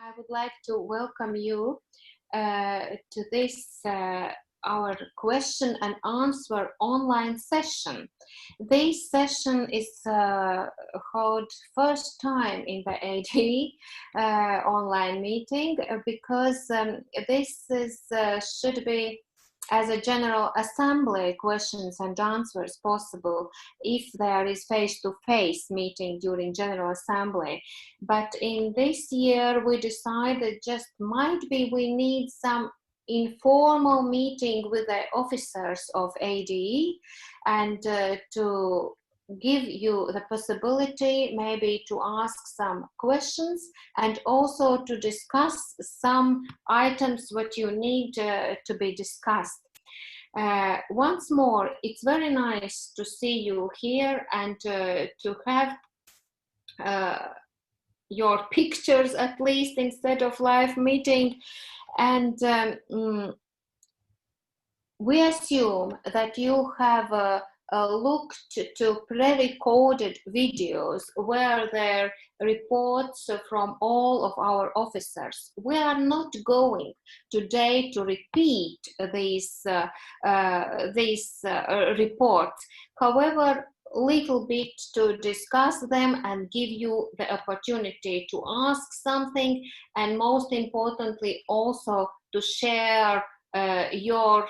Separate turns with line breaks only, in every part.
I would like to welcome you to this our question and answer online session. This session is held first time in the ADEE online meeting because this is should be as a general assembly questions and answers possible if there is face-to-face meeting during general assembly. But in this year we decided just might be we need some informal meeting with the officers of ADEE and to give you the possibility maybe to ask some questions and also to discuss some items what you need to be discussed. Once more, it's very nice to see you here and to have your pictures at least instead of live meeting. And we assume that you have looked to pre-recorded videos where there are reports from all of our officers. We are not going today to repeat these reports. However, little bit to discuss them and give you the opportunity to ask something, and most importantly also to share your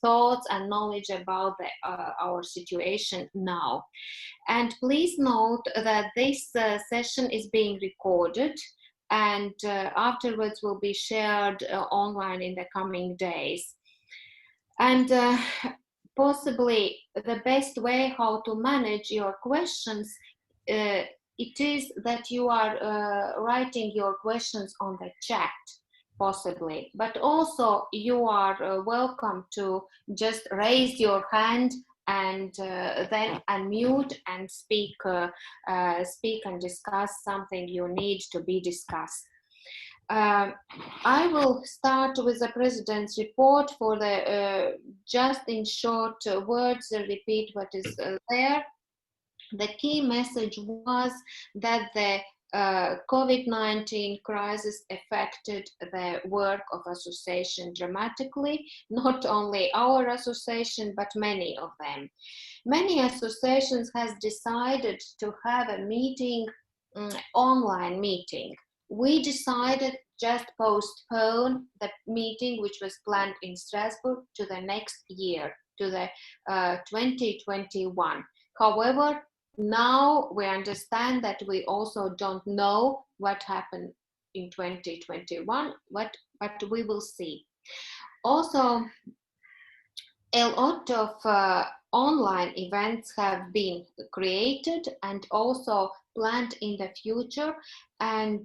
thoughts and knowledge about our situation now. And please note that this session is being recorded and afterwards will be shared online in the coming days. And possibly the best way how to manage your questions it is that you are writing your questions on the chat, possibly, but also you are welcome to just raise your hand and then unmute and speak and discuss something you need to be discussed. I will start with the President's report for the just in short words repeat what is there. The key message was that the COVID-19 crisis affected the work of association dramatically, not only our association, but many of them. Many associations has decided to have a meeting, online meeting. We decided just postpone the meeting which was planned in Strasbourg to the next year, to the 2021. However, now we understand that we also don't know what happened in 2021, but we will see. Also, a lot of online events have been created and also planned in the future, and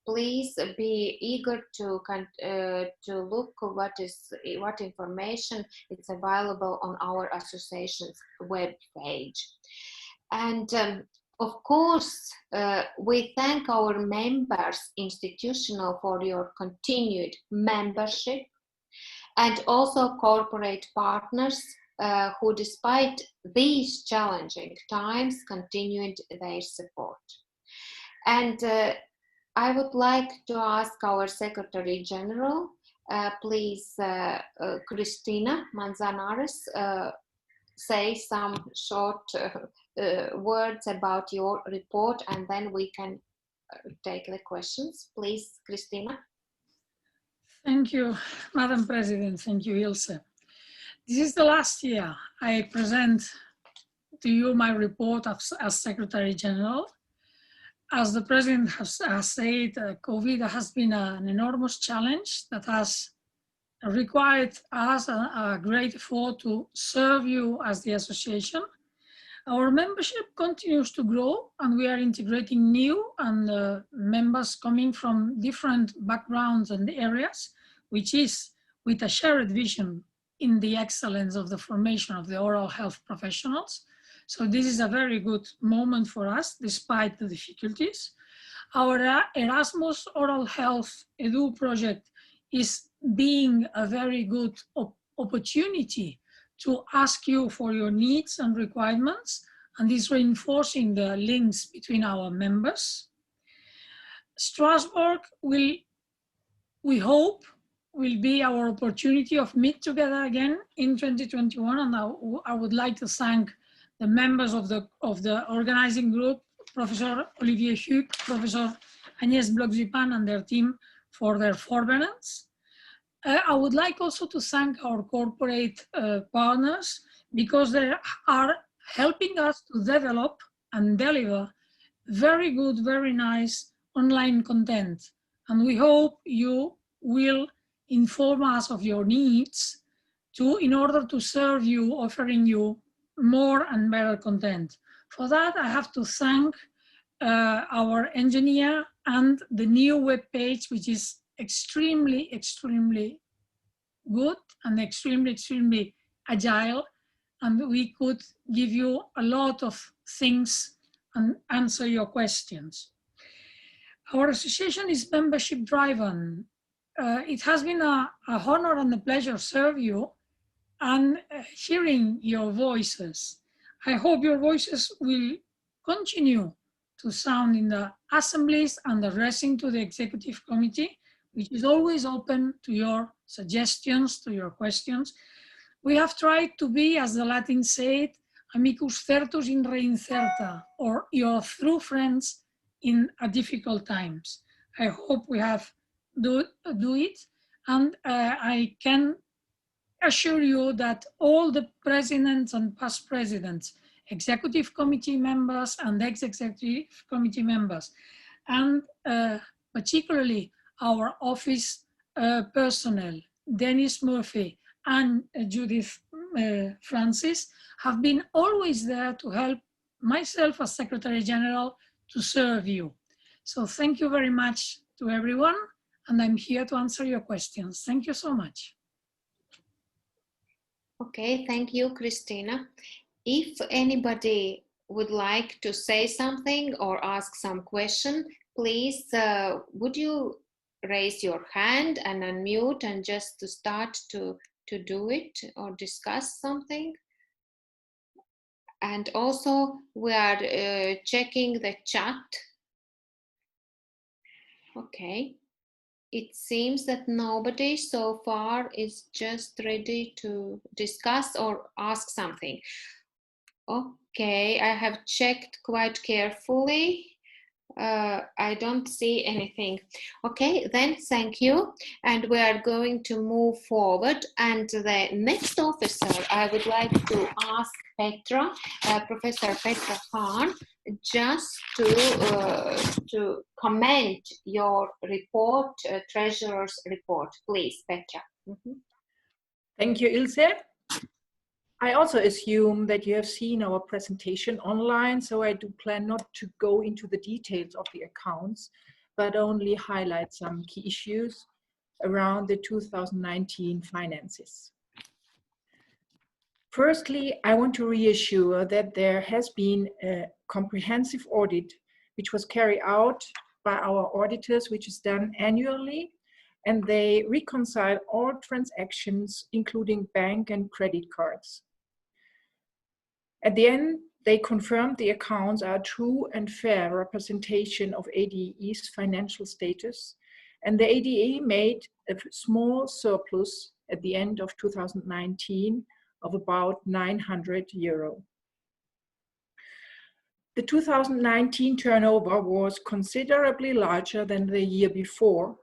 please be eager to look what information is available on our association's web page. And of course, we thank our members institutional for your continued membership, and also corporate partners who, despite these challenging times, continued their support. And I would like to ask our Secretary General, please, Cristina Manzanares, say some short words about your report, and then we can take the questions. Please, Cristina.
Thank you, Madam President. Thank you, Ilse. This is the last year I present to you my report as Secretary General. As the President has said, COVID has been an enormous challenge that has required us a great effort to serve you as the association. Our membership continues to grow, and we are integrating new and members coming from different backgrounds and areas, which is with a shared vision in the excellence of the formation of the oral health professionals. So this is a very good moment for us, despite the difficulties. Our Erasmus Oral Health Edu project is being a very good opportunity to ask you for your needs and requirements, and is reinforcing the links between our members. Strasbourg will, we hope, will be our opportunity of meet together again in 2021. And I would like to thank the members of the organizing group, Professor Olivier Huc, Professor Agnès Bloch-Zupan and their team for their forbearance. I would like also to thank our corporate partners because they are helping us to develop and deliver very good, very nice online content. And we hope you will inform us of your needs in order to serve you, offering you more and better content. For that, I have to thank our engineer and the new web page, which is extremely, extremely good and extremely, extremely agile. And we could give you a lot of things and answer your questions. Our association is membership driven. It has been an honor and a pleasure serve you and hearing your voices. I hope your voices will continue to sound in the assemblies and addressing to the executive committee, which is always open to your suggestions, to your questions. We have tried to be, as the Latin said, amicus certus in re incerta, or your true friends in difficult times. I hope we have do it, and I can assure you that all the presidents and past presidents, executive committee members and ex-executive committee members, and particularly our office personnel, Dennis Murphy and Judith Francis, have been always there to help myself as Secretary General to serve you. So thank you very much to everyone, and I'm here to answer your questions. Thank you so much.
Okay, thank you, Christina. If anybody would like to say something or ask some question, please, would you raise your hand and unmute and just to start to do it or discuss something? And also we are checking the chat. Okay. It seems that nobody so far is just ready to discuss or ask something. Okay, I have checked quite carefully. I don't see anything. Okay, then thank you. And we are going to move forward. And the next officer, I would like to ask Petra, Professor Petra Hahn, just to comment your report, Treasurer's report. Please, Petra. Mm-hmm.
Thank you, Ilse. I also assume that you have seen our presentation online, so I do plan not to go into the details of the accounts, but only highlight some key issues around the 2019 finances. Firstly, I want to reassure that there has been a comprehensive audit which was carried out by our auditors, which is done annually, and they reconcile all transactions, including bank and credit cards. At the end, they confirmed the accounts are a true and fair representation of ADEE's financial status, and the ADEE made a small surplus at the end of 2019 of about €900. The 2019 turnover was considerably larger than the year before,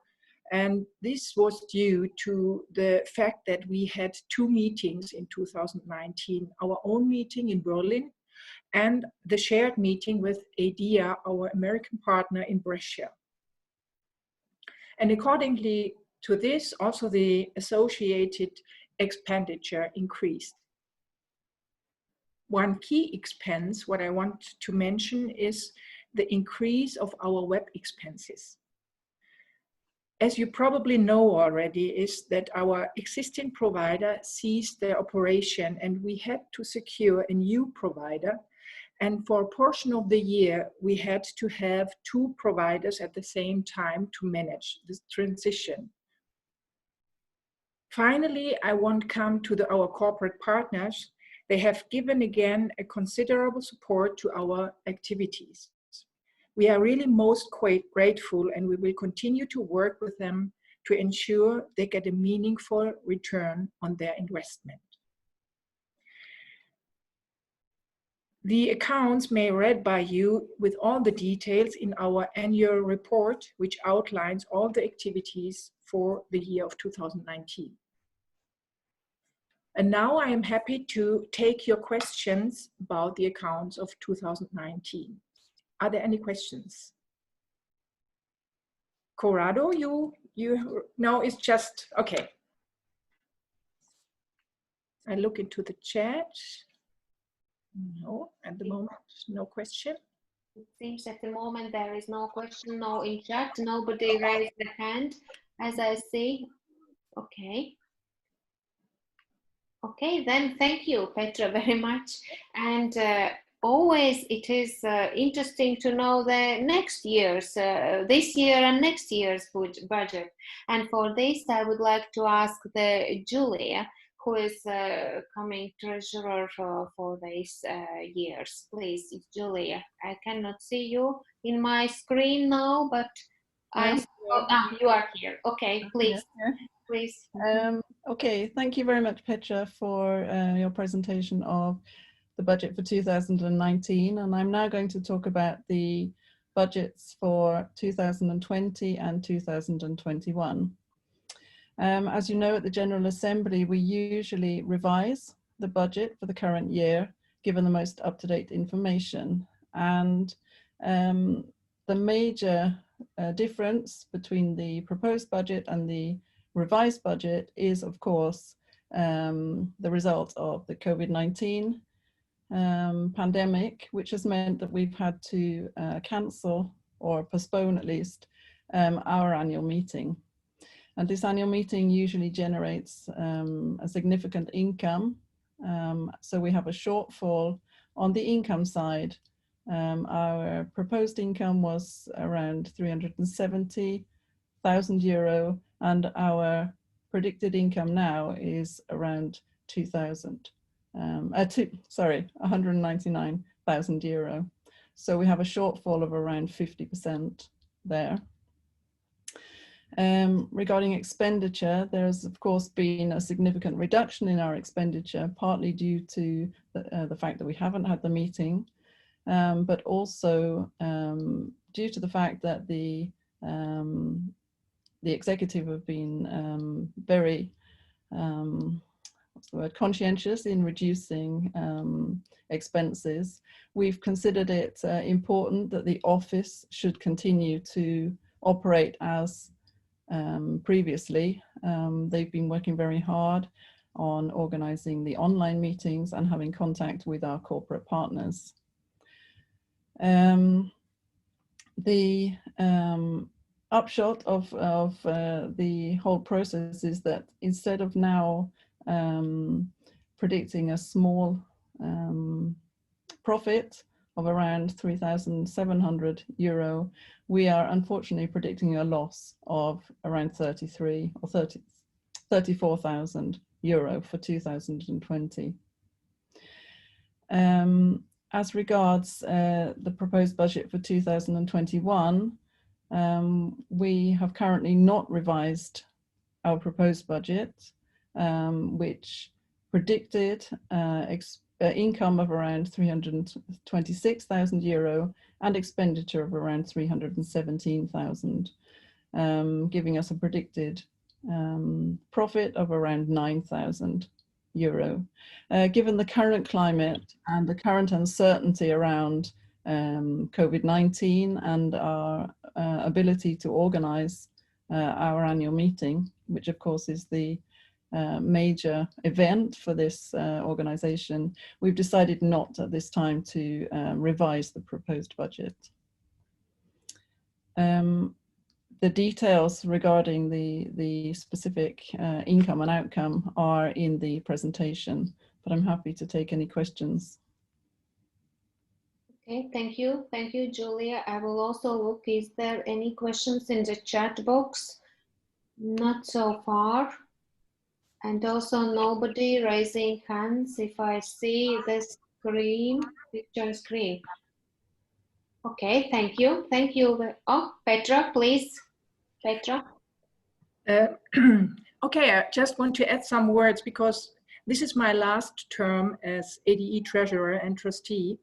and this was due to the fact that we had two meetings in 2019, our own meeting in Berlin and the shared meeting with ADEE, our American partner in Brescia. And accordingly to this, also the associated expenditure increased. One key expense, what I want to mention, is the increase of our web expenses. As you probably know already, is that our existing provider ceased their operation and we had to secure a new provider. And for a portion of the year, we had to have two providers at the same time to manage this transition. Finally, I want to come to our corporate partners. They have given again a considerable support to our activities. We are really most grateful, and we will continue to work with them to ensure they get a meaningful return on their investment. The accounts may be read by you with all the details in our annual report, which outlines all the activities for the year of 2019. And now I am happy to take your questions about the accounts of 2019. Are there any questions? Corrado, no, it's just, okay. I look into the chat. No, at the moment, no question.
It seems at the moment there is no question, no in chat, nobody raised their hand, as I see. Okay. Okay, then thank you, Petra, very much. And always it is interesting to know the next year's, this year and next year's budget. And for this, I would like to ask Julia, who is coming treasurer for these years. Please, Julia. I cannot see you in my screen now, but you are here. Okay, please.
Yeah.
Please.
Okay, thank you very much, Petra, for your presentation of the budget for 2019. And I'm now going to talk about the budgets for 2020 and 2021. As you know, at the General Assembly, we usually revise the budget for the current year, given the most up-to-date information. And the major difference between the proposed budget and the revised budget is, of course, the result of the COVID-19 pandemic, which has meant that we've had to cancel or postpone at least our annual meeting. And this annual meeting usually generates a significant income. So we have a shortfall on the income side. Our proposed income was around 370,000 euro, and our predicted income now is around 199,000 euro. So we have a shortfall of around 50% there. Regarding expenditure, there's of course been a significant reduction in our expenditure, partly due to the fact that we haven't had the meeting, but also due to the fact that the executive have been very conscientious in reducing expenses. We've considered it important that the office should continue to operate as previously. They've been working very hard on organizing the online meetings and having contact with our corporate partners. The upshot of the whole process is that instead of now predicting a small profit of around 3,700 euro, we are unfortunately predicting a loss of around 34,000 euro for 2020. As regards the proposed budget for 2021, we have currently not revised our proposed budget, which predicted income of around 326,000 euro and expenditure of around 317,000, giving us a predicted profit of around 9,000 euro. Given the current climate and the current uncertainty around COVID-19 and our ability to organize our annual meeting, which of course is the major event for this organization, we've decided not at this time to revise the proposed budget. The details regarding the specific income and outcome are in the presentation, but I'm happy to take any questions.
Okay, thank you. Thank you, Julia. I will also look, is there any questions in the chat box? Not so far. And also nobody raising hands if I see the screen, picture screen. Okay, thank you. Thank you. Oh, Petra, please. Petra.
Okay, I just want to add some words because this is my last term as ADE treasurer and trustee.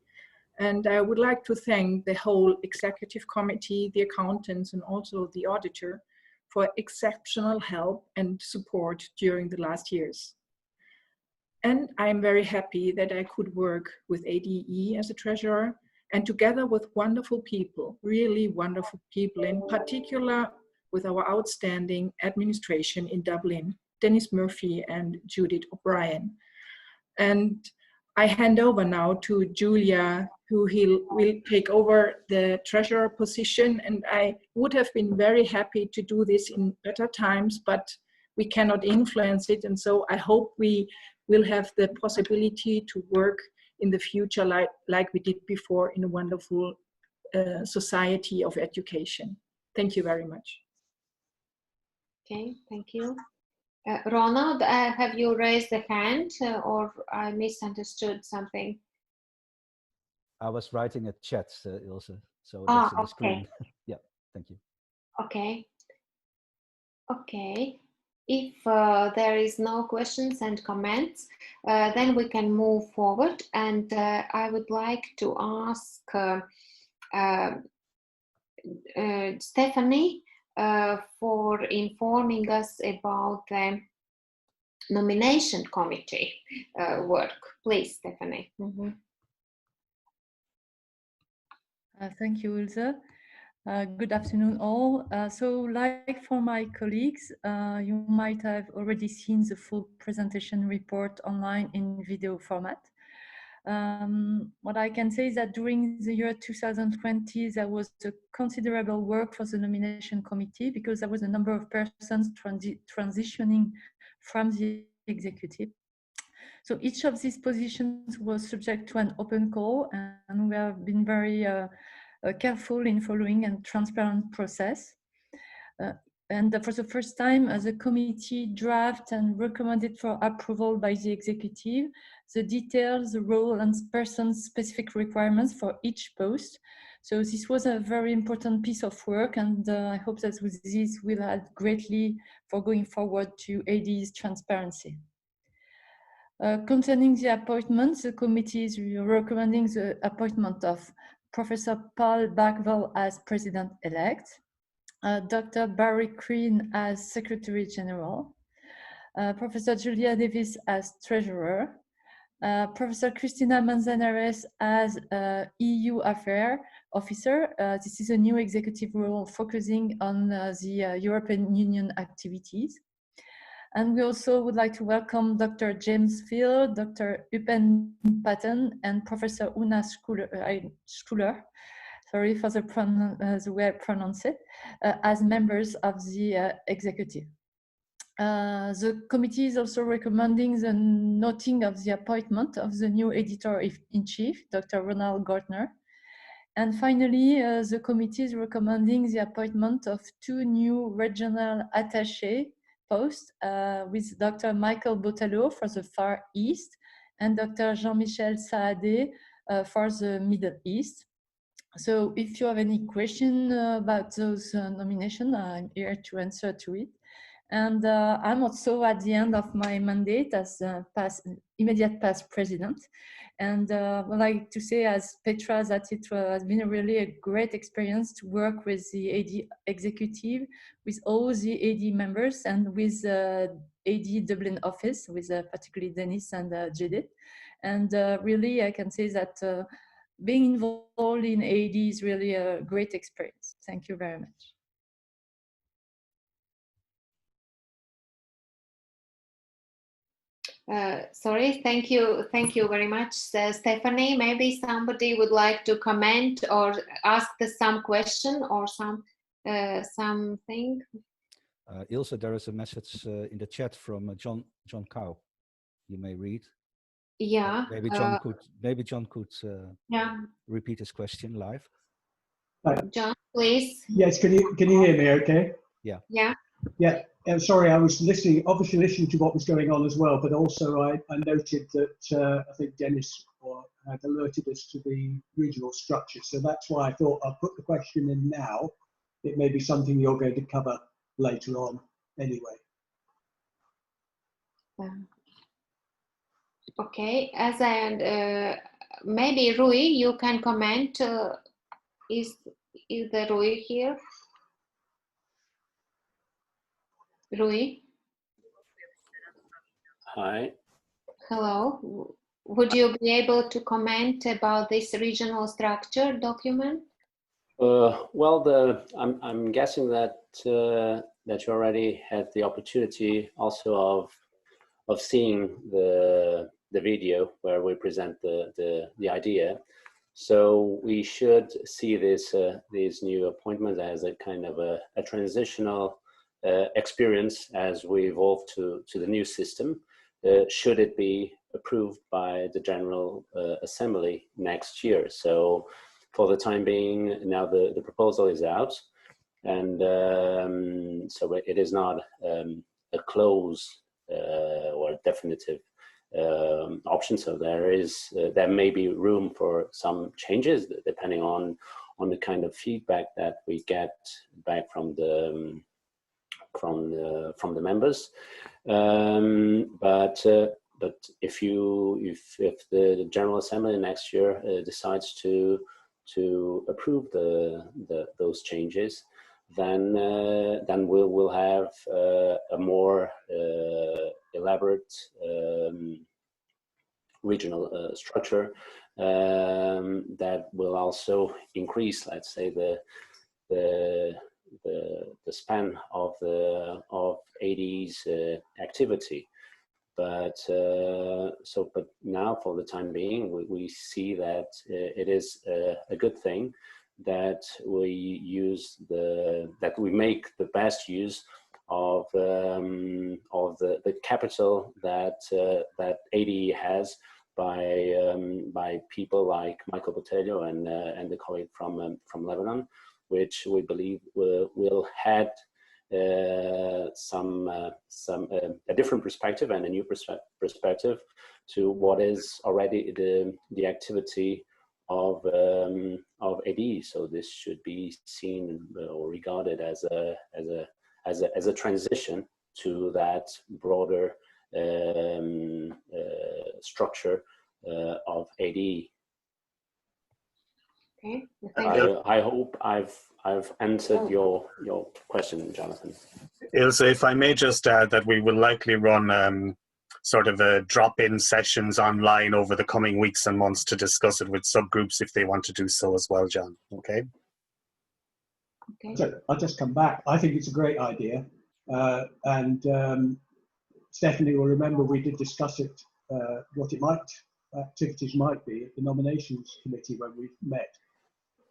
And I would like to thank the whole executive committee, the accountants, and also the auditor for exceptional help and support during the last years. And I'm very happy that I could work with ADE as a treasurer and together with wonderful people, really wonderful people, in particular with our outstanding administration in Dublin, Dennis Murphy and Judith O'Brien. And I hand over now to Julia, who will take over the treasurer position. And I would have been very happy to do this in better times, but we cannot influence it. And so I hope we will have the possibility to work in the future like we did before in a wonderful society of education. Thank you very much.
Okay, thank you. Ronald, have you raised a hand or I misunderstood something?
I was writing a chat, Ilse, so
Ah,
that's on the screen.
okay.
Yeah, thank you.
Okay. Okay. If there is no questions and comments, then we can move forward. And I would like to ask Stephanie for informing us about the nomination committee work. Please, Stephanie. Mm-hmm.
Thank you, Ilse. Good afternoon, all. So, like for my colleagues, you might have already seen the full presentation report online in video format. What I can say is that during the year 2020, there was a considerable work for the nomination committee because there was a number of persons transitioning from the executive. So each of these positions was subject to an open call, and we have been very careful in following a transparent process. And for the first time, the committee draft and recommended for approval by the executive the details, the role, and person-specific requirements for each post. So this was a very important piece of work, and I hope that with this will add greatly for going forward to ADE's transparency. Concerning the appointments, the committee is recommending the appointment of Professor Paul Bagwell as President-elect, Dr. Barry Crean as Secretary General, Professor Julia Davis as Treasurer, Professor Cristina Manzanares as EU Affairs Officer. This is a new executive role focusing on the European Union activities. And we also would like to welcome Dr. James Field, Dr. Upen Patton, and Professor Una Schuler, sorry for the way I pronounce it, as members of the executive. The committee is also recommending the noting of the appointment of the new editor-in-chief, Dr. Ronald Gartner. And finally, the committee is recommending the appointment of 2 new regional attachés post with Dr. Michael Botallo for the Far East and Dr. Jean-Michel Saadé for the Middle East. So if you have any question about those nominations, I'm here to answer to it. And I'm also at the end of my mandate as immediate past president. And I would like to say, as Petra, that it has been really a great experience to work with the AD executive, with all the AD members, and with AD Dublin office, with particularly Dennis and Judith. And really, I can say that being involved in AD is really a great experience. Thank you very much.
Sorry, thank you very much, Stephanie. Maybe somebody would like to comment or ask some question or something.
Ilse, there is a message in the chat from John Cow. You may read.
Yeah.
Maybe John could
yeah.
repeat his question live.
John, please.
Yes, can you hear me? Okay.
Yeah.
Yeah.
Yeah. Sorry, I was obviously listening to what was going on as well, but also I noted that I think Dennis or had alerted us to the regional structure. So that's why I thought I'll put the question in now. It may be something you're going to cover later on anyway.
Okay, as I maybe Rui, you can comment. Is the Rui here? Rui?
Hi.
Hello. Would you be able to comment about this regional structure document?
Well, I'm guessing that that you already had the opportunity also of seeing the video where we present the idea. So we should see these new appointments as a kind of a transitional experience as we evolve to the new system. Should it be approved by the General Assembly next year? So for the time being, now the proposal is out, and so it is not a close or definitive option. So there may be room for some changes depending on the kind of feedback that we get back from the members. But if the General Assembly next year decides to approve those changes, then we'll have a more elaborate regional structure that will also increase, let's say, the span of ADEE's activity. But now, for the time being, we see that it is a good thing that we make the best use of the capital that ADEE has by people like Michael Botelho and the colleague from Lebanon, which we believe will add a different perspective and a new perspective to what is already the activity of ADEE. So this should be seen or regarded as a transition to that broader structure of ADEE.
Okay.
I hope I've answered your question, Jonathan.
Ilse, if I may just add that we will likely run sort of drop-in sessions online over the coming weeks and months to discuss it with subgroups if they want to do so as well, John. Okay.
Okay.
So I'll just come back. I think it's a great idea, and Stephanie will remember we did discuss it, what activities might be at the nominations committee when we met.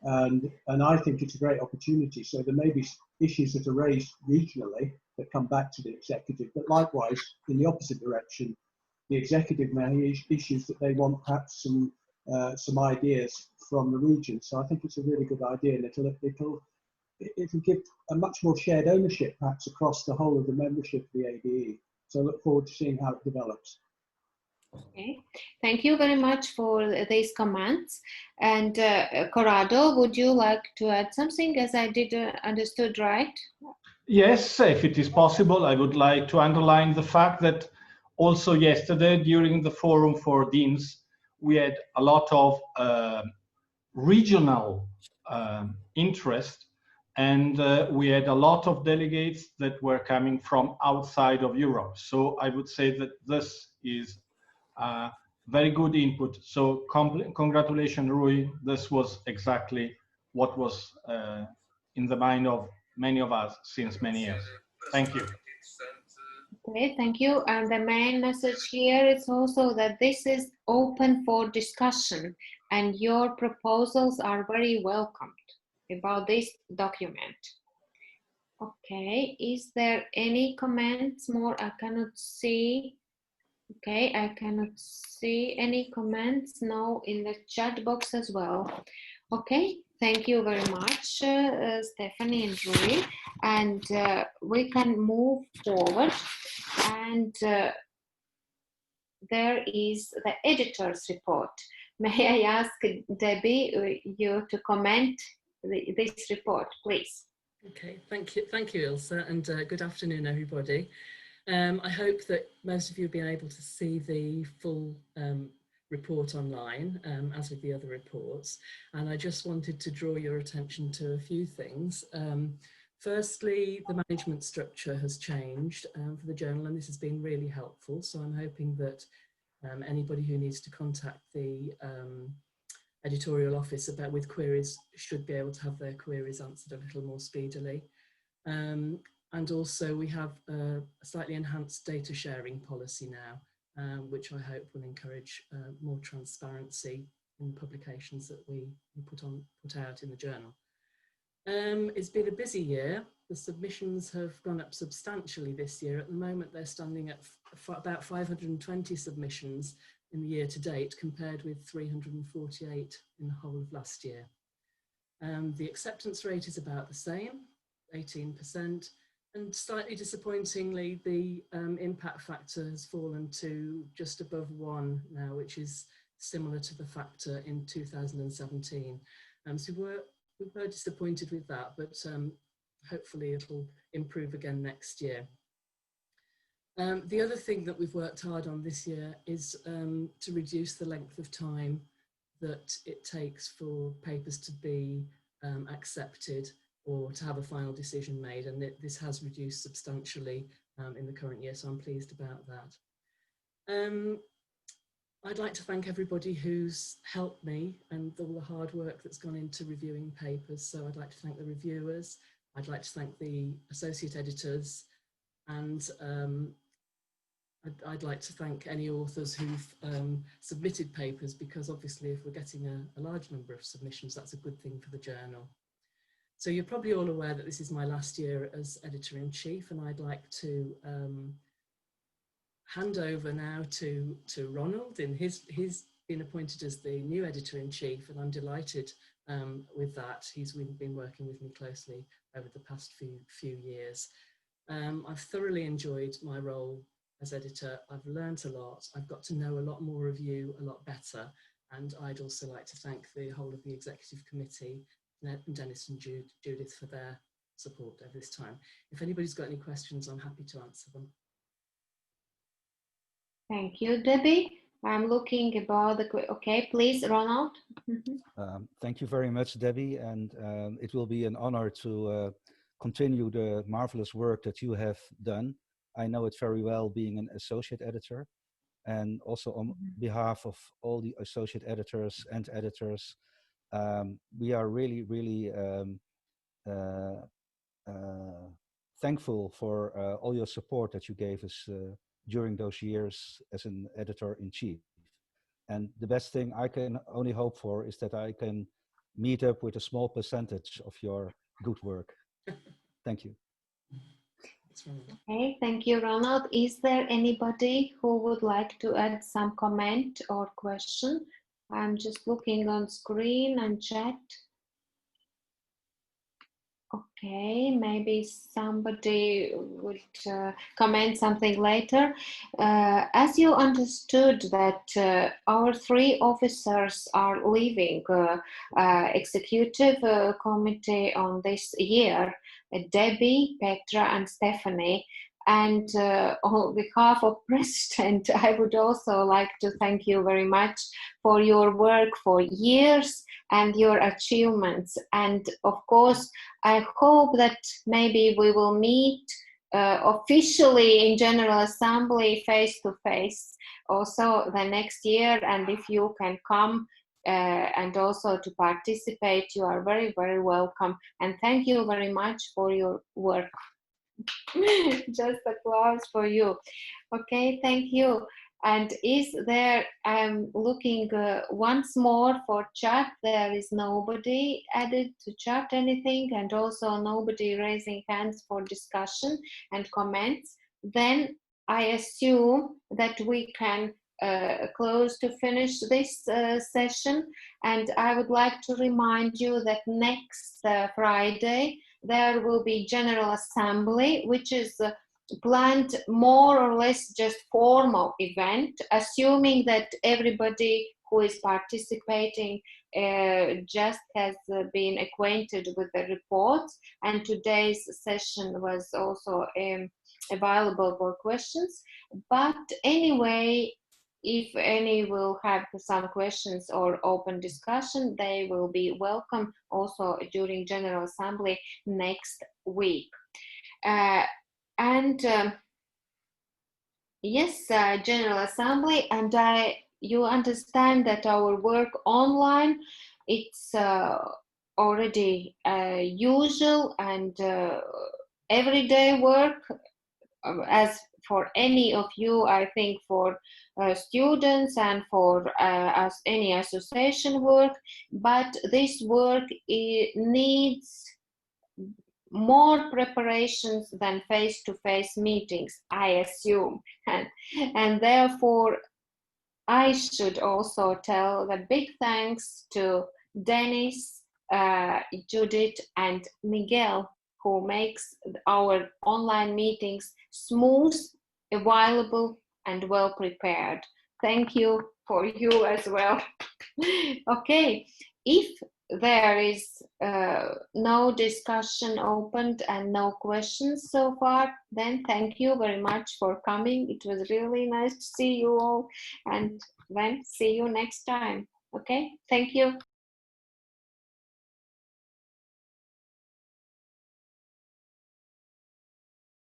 And I think it's a great opportunity. So there may be issues that are raised regionally that come back to the executive, but likewise, in the opposite direction, the executive may have issues that they want perhaps some ideas from the region. So I think it's a really good idea, and it'll give a much more shared ownership perhaps across the whole of the membership of the ADEE. So I look forward to seeing how it develops.
Okay, thank you very much for these comments. And Corrado, would you like to add something, as I did understood right?
Yes, if it is possible, I would like to underline the fact that also yesterday during the Forum for Deans, we had a lot of regional interest, and we had a lot of delegates that were coming from outside of Europe. So I would say that this is very good input. So congratulations, Rui. This was exactly what was in the mind of many of us since many years. Thank you.
Okay, thank you. And the main message here is also that this is open for discussion, and your proposals are very welcomed about this document. Okay, is there any comments more? I cannot see. Okay, I cannot see any comments. No, in the chat box as well. Okay, thank you very much, Stephanie and Rui. And we can move forward. And there is the editor's report. May I ask Debbie, you to comment this report, please?
Okay, thank you, Ilse, and good afternoon, everybody. I hope that most of you have been able to see the full report online, as with the other reports, and I just wanted to draw your attention to a few things. Firstly, the management structure has changed for the journal, and this has been really helpful, so I'm hoping that anybody who needs to contact the editorial office with queries should be able to have their queries answered a little more speedily. And also we have a slightly enhanced data sharing policy now, which I hope will encourage more transparency in publications that we put out in the journal. It's been a busy year. The submissions have gone up substantially this year. At the moment, they're standing at about 520 submissions in the year to date, compared with 348 in the whole of last year. The acceptance rate is about the same, 18%, and slightly disappointingly, the impact factor has fallen to just above 1 now, which is similar to the factor in 2017. So we were disappointed with that, but hopefully it'll improve again next year. The other thing that we've worked hard on this year is to reduce the length of time that it takes for papers to be accepted or to have a final decision made, and this has reduced substantially in the current year, so I'm pleased about that. I'd like to thank everybody who's helped me and all the hard work that's gone into reviewing papers, so I'd like to thank the reviewers, I'd like to thank the associate editors, and I'd like to thank any authors who've submitted papers, because obviously if we're getting a large number of submissions, that's a good thing for the journal. So you're probably all aware that this is my last year as editor-in-chief, and I'd like to hand over now to Ronald. He's been appointed as the new editor-in-chief, and I'm delighted with that. He's been working with me closely over the past few years. I've thoroughly enjoyed my role as editor. I've learnt a lot. I've got to know a lot more of you a lot better, and I'd also like to thank the whole of the executive committee, Dennis and Judith, for their support over this time. If anybody's got any questions, I'm happy to answer them.
Thank you, Debbie. I'm looking about the, okay, please, Ronald.
Thank you very much, Debbie, and it will be an honor to continue the marvelous work that you have done. I know it very well, being an associate editor, and also on behalf of all the associate editors and editors, we are really, really thankful for all your support that you gave us during those years as an editor-in-chief. And the best thing I can only hope for is that I can meet up with a small percentage of your good work. Thank you.
Okay, thank you, Ronald. Is there anybody who would like to add some comment or question? I'm just looking on screen and chat. Okay, maybe somebody would comment something later. As you understood that our 3 officers are leaving executive committee on this year, Debbie, Petra and Stephanie, and on behalf of President, I would also like to thank you very much for your work for years and your achievements. And of course, I hope that maybe we will meet officially in General Assembly face to face also the next year. And if you can come and also to participate, you are very, very welcome. And thank you very much for your work. Just applause for you. Okay, thank you. And is there, I'm looking once more for chat. There is nobody added to chat anything, and also nobody raising hands for discussion and comments. Then I assume that we can close to finish this session. And I would like to remind you that next Friday, there will be General Assembly, which is planned more or less just formal event, assuming that everybody who is participating just has been acquainted with the reports, and today's session was also available for questions. But anyway, if any will have some questions or open discussion, they will be welcome also during General Assembly next week. Yes, General Assembly, and you understand that our work online, it's already usual and everyday work, as for any of you, I think for students and for as any association work, but this work needs more preparations than face-to-face meetings, I assume, and therefore I should also tell the big thanks to Dennis, Judith, and Miguel, who makes our online meetings smooth, available, and well prepared. Thank you for you as well. Okay, if there is no discussion opened and no questions so far, then thank you very much for coming. It was really nice to see you all, and then see you next time. Okay, thank you.